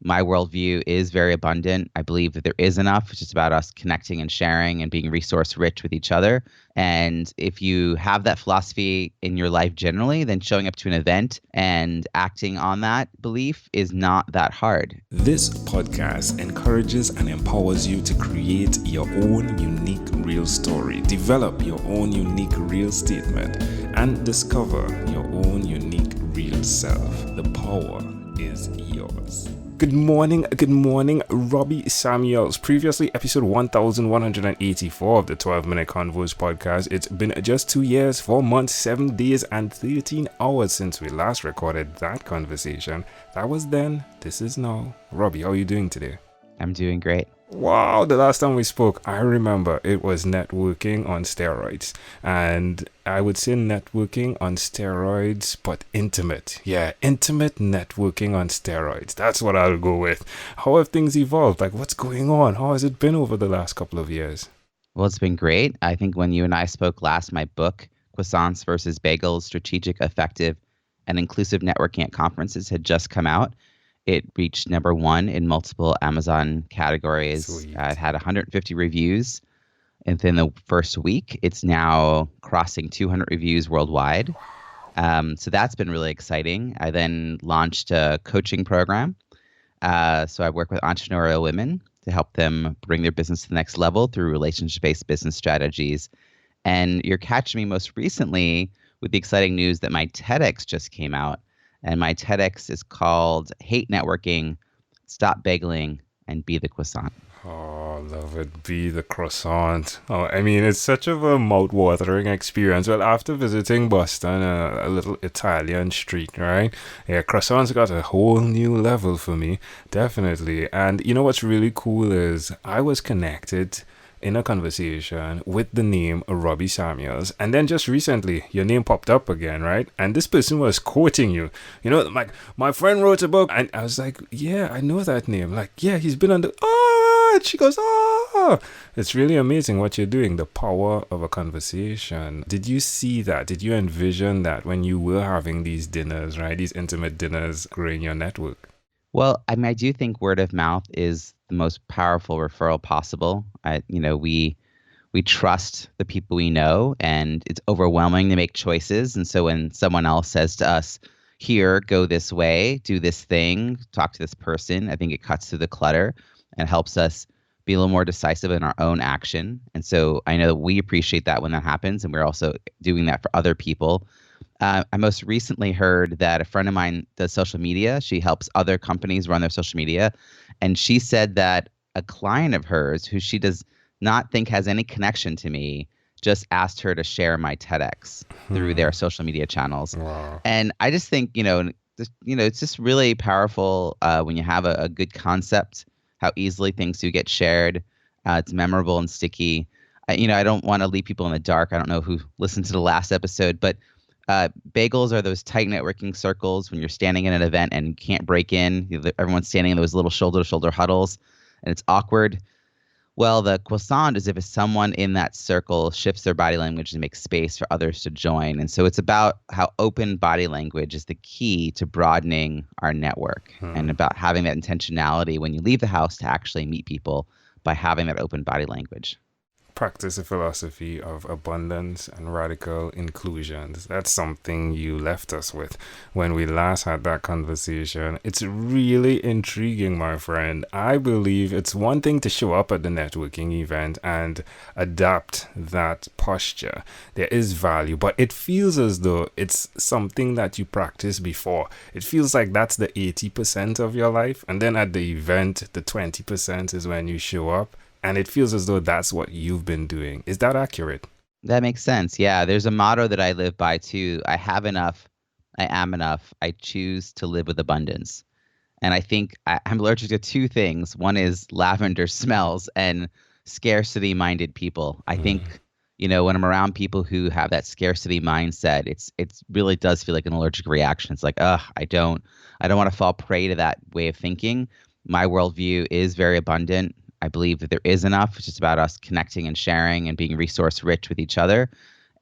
My worldview is very abundant. I believe that there is enough. It's just about us connecting and sharing and being resource rich with each other. And if you have that philosophy in your life generally, then showing up to an event and acting on that belief is not that hard. This podcast encourages and empowers you to create your own unique real story, develop your own unique real statement, and discover your own unique real self. The power is yours. Good morning, Robbie Samuels. Previously, episode 1184 of the 12-Minute Convos podcast. It's been just 2 years, 4 months, 7 days, and 13 hours since we last recorded that conversation. That was then, this is now. Robbie, how are you doing today? I'm doing great. Wow, the last time we spoke, I remember it was networking on steroids. And I would say networking on steroids, but intimate. Yeah, intimate networking on steroids. That's what I'll go with. How have things evolved? Like, what's going on? How has it been over the last couple of years? Well, it's been great. I think when you and I spoke last, my book, Croissants versus Bagels, Strategic, Effective, and Inclusive Networking at Conferences had just come out. It reached number 1 in multiple Amazon categories. It had 150 reviews within the first week. It's now crossing 200 reviews worldwide. So that's been really exciting. I then launched a coaching program. So I work with entrepreneurial women to help them bring their business to the next level through relationship-based business strategies. And you're catching me most recently with the exciting news that my TEDx just came out. And my TEDx is called Hate Networking, Stop Bageling, and Be the Croissant. Oh, love it. Be the croissant. Oh, I mean, it's such of a mouth-watering experience. Well, after visiting Boston, a little Italian street, right? Yeah, croissants got a whole new level for me, definitely. And you know what's really cool is I was connected in a conversation with the name Robbie Samuels, and then just recently your name popped up again, right? And this person was quoting you, you know, like, my friend wrote a book, and I was like, yeah, I know that name, like, yeah, he's been on the and she goes, it's really amazing what you're doing, the power of a conversation. Did you see that? Did you envision that when you were having these dinners, right, these intimate dinners, growing your network? Well, I mean, I do think word of mouth is the most powerful referral possible. We trust the people we know, and it's overwhelming to make choices. And so when someone else says to us, here, go this way, do this thing, talk to this person, I think it cuts through the clutter and helps us be a little more decisive in our own action. And so I know that we appreciate that when that happens, and we're also doing that for other people. I most recently heard that a friend of mine does social media. She helps other companies run their social media. And she said that a client of hers, who she does not think has any connection to me, just asked her to share my TEDx through their social media channels. Wow. And I just think, it's just really powerful when you have a good concept, how easily things do get shared. It's memorable and sticky. I don't want to leave people in the dark. I don't know who listened to the last episode, but bagels are those tight networking circles when you're standing in an event and you can't break in. Everyone's standing in those little shoulder-to-shoulder huddles, and it's awkward. Well, the croissant is if someone in that circle shifts their body language and makes space for others to join. And so it's about how open body language is the key to broadening our network and about having that intentionality when you leave the house to actually meet people by having that open body language. Practice a philosophy of abundance and radical inclusion. That's something you left us with when we last had that conversation. It's really intriguing, my friend. I believe it's one thing to show up at the networking event and adapt that posture. There is value, but it feels as though it's something that you practiced before. It feels like that's the 80% of your life, and then at the event, the 20% is when you show up. And it feels as though that's what you've been doing. Is that accurate? That makes sense. Yeah, there's a motto that I live by too. I have enough. I am enough. I choose to live with abundance. And I think I'm allergic to 2 things. One is lavender smells and scarcity-minded people. I think, when I'm around people who have that scarcity mindset, it really does feel like an allergic reaction. It's like, I don't want to fall prey to that way of thinking. My worldview is very abundant. I believe that there is enough. It's just about us connecting and sharing and being resource rich with each other.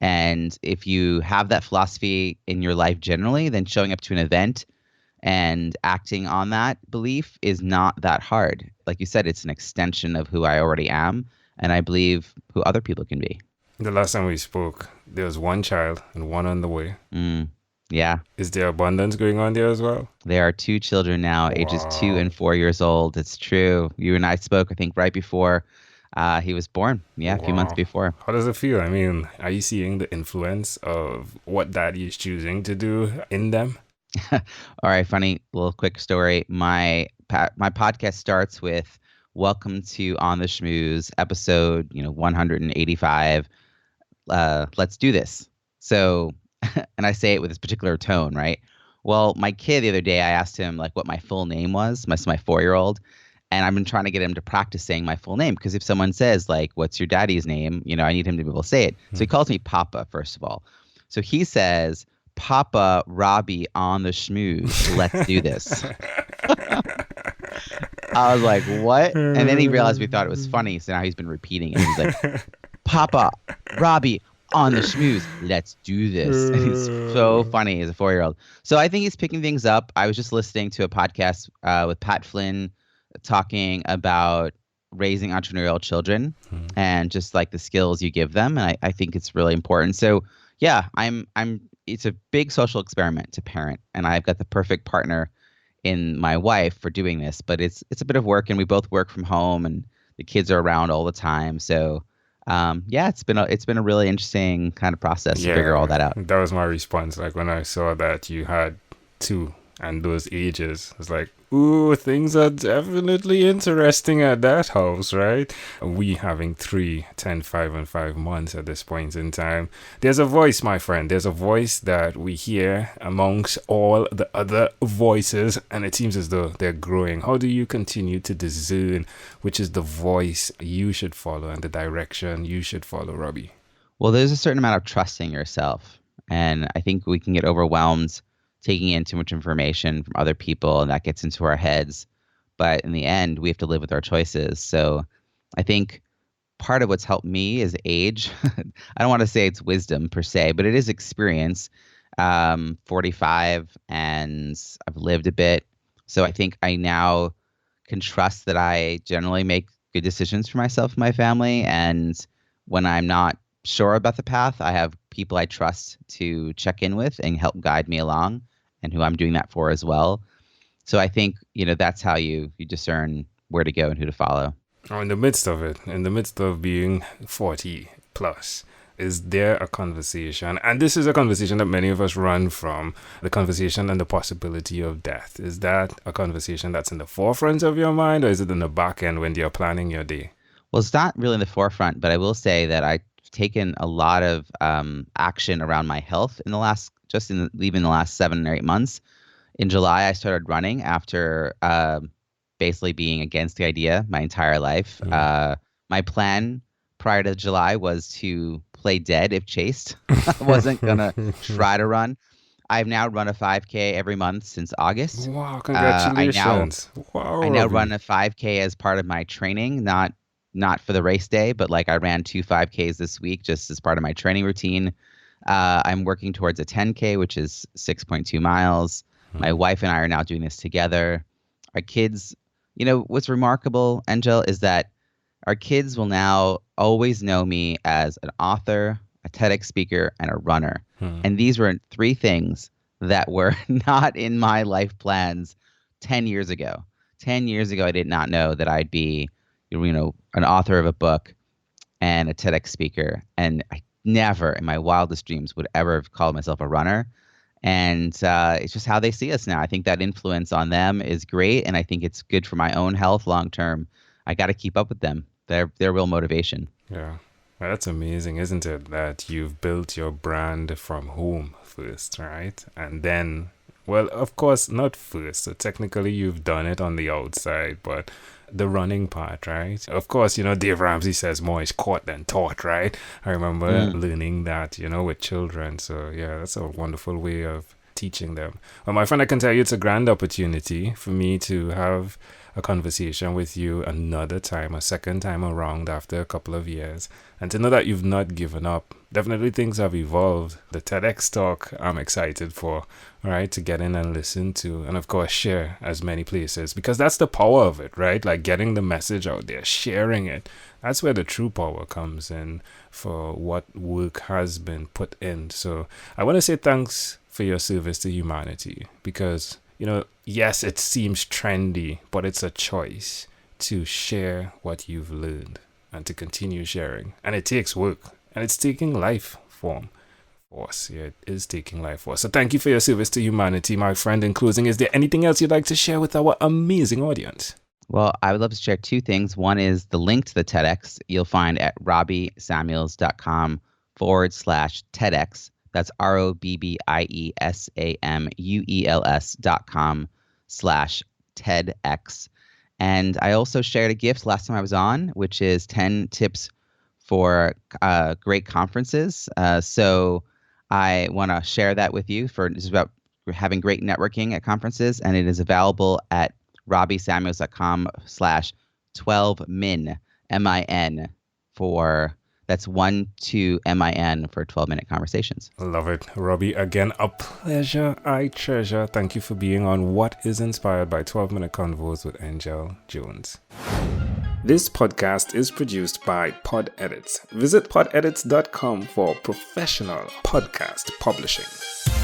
And if you have that philosophy in your life generally, then showing up to an event And acting on that belief is not that hard. Like you said, it's an extension of who I already am, and I believe who other people can be. The last time we spoke, there was one child and one on the way. Yeah. Is there abundance going on there as well? There are 2 children now, ages 2 and 4 years old. It's true. You and I spoke, I think, right before he was born. Yeah, a few months before. How does it feel? I mean, are you seeing the influence of what daddy is choosing to do in them? All right, funny little quick story. My podcast starts with welcome to On the Schmooze episode, 185. Let's do this. So, and I say it with this particular tone, right? Well, my kid the other day, I asked him like what my full name was, my 4-year-old, and I've been trying to get him to practice saying my full name because if someone says like, "What's your daddy's name?" I need him to be able to say it. So he calls me Papa first of all. So he says, "Papa Robbie on the schmooze. Let's do this." I was like, "What?" And then he realized we thought it was funny, so now he's been repeating it. He's like, "Papa Robbie on the schmooze. Let's do this." And he's so funny as a 4-year-old. So I think he's picking things up. I was just listening to a podcast with Pat Flynn talking about raising entrepreneurial children and just like the skills you give them. And I think it's really important. So yeah, it's a big social experiment to parent, and I've got the perfect partner in my wife for doing this, but it's a bit of work, and we both work from home and the kids are around all the time. So it's been a really interesting kind of process to figure all that out. That was my response. Like when I saw that you had 2 and those ages, it's like, ooh, things are definitely interesting at that house, right? We having 3, 10, 5, and 5 months at this point in time. There's a voice, my friend. There's a voice that we hear amongst all the other voices, and it seems as though they're growing. How do you continue to discern which is the voice you should follow and the direction you should follow, Robbie? Well, there's a certain amount of trusting yourself, and I think we can get overwhelmed taking in too much information from other people, and that gets into our heads. But in the end, we have to live with our choices. So I think part of what's helped me is age. I don't want to say it's wisdom per se, but it is experience. 45, and I've lived a bit. So I think I now can trust that I generally make good decisions for myself and my family. And when I'm not sure about the path, I have people I trust to check in with and help guide me along, and who I'm doing that for as well. So I think, that's how you discern where to go and who to follow. In the midst of it, in the midst of being 40 plus, is there a conversation, and this is a conversation that many of us run from, the conversation and the possibility of death? Is that a conversation that's in the forefront of your mind, or is it in the back end when you're planning your day? Well, it's not really in the forefront, but I will say that I've taken a lot of action around my health in the last 7 or 8 months. In July, I started running after basically being against the idea my entire life. My plan prior to July was to play dead if chased. I wasn't going to try to run. I've now run a 5K every month since August. Wow, congratulations. I now run a 5K as part of my training, not for the race day, but like I ran 2 5Ks this week just as part of my training routine. I'm working towards a 10K, which is 6.2 miles. My wife and I are now doing this together. Our kids, what's remarkable, Angel, is that our kids will now always know me as an author, a TEDx speaker, and a runner. And these were 3 things that were not in my life plans 10 years ago. 10 years ago, I did not know that I'd be, an author of a book and a TEDx speaker. And I never in my wildest dreams would ever have called myself a runner. And it's just how they see us now. I think that influence on them is great. And I think it's good for my own health long term. I got to keep up with them. They're real motivation. Yeah. Well, that's amazing, isn't it? That you've built your brand from home first, right? And then, well, of course, not first. So technically, you've done it on the outside, but the running part, right? Of course, Dave Ramsey says more is caught than taught, right? I remember learning that, with children. So yeah, that's a wonderful way of teaching them. Well, my friend, I can tell you it's a grand opportunity for me to have a conversation with you another time, a second time around after a couple of years, and to know that you've not given up. Definitely things have evolved. The TEDx talk I'm excited for, right? To get in and listen to, and of course share as many places, because that's the power of it, right? Like getting the message out there, sharing it. That's where the true power comes in for what work has been put in. So I want to say thanks for your service to humanity, because, you know, yes, it seems trendy, but it's a choice to share what you've learned and to continue sharing. And it takes work, and it's taking life form for us. Yeah, it is taking life for us. So thank you for your service to humanity, my friend. In closing, is there anything else you'd like to share with our amazing audience? Well, I would love to share two things. One is the link to the TEDx you'll find at robbiesamuels.com/TEDx. That's ROBBIESAMUELS.com/TEDx. And I also shared a gift last time I was on, which is 10 tips for great conferences. So I want to share that with you. It's about having great networking at conferences, and it is available at robbiesamuels.com/12min, MIN, that's 12MIN for 12-minute conversations. Love it. Robbie, again, a pleasure. I treasure. Thank you for being on What is Inspired by 12-Minute Convos with Angel Jones. This podcast is produced by Pod Edits. Visit podedits.com for professional podcast publishing.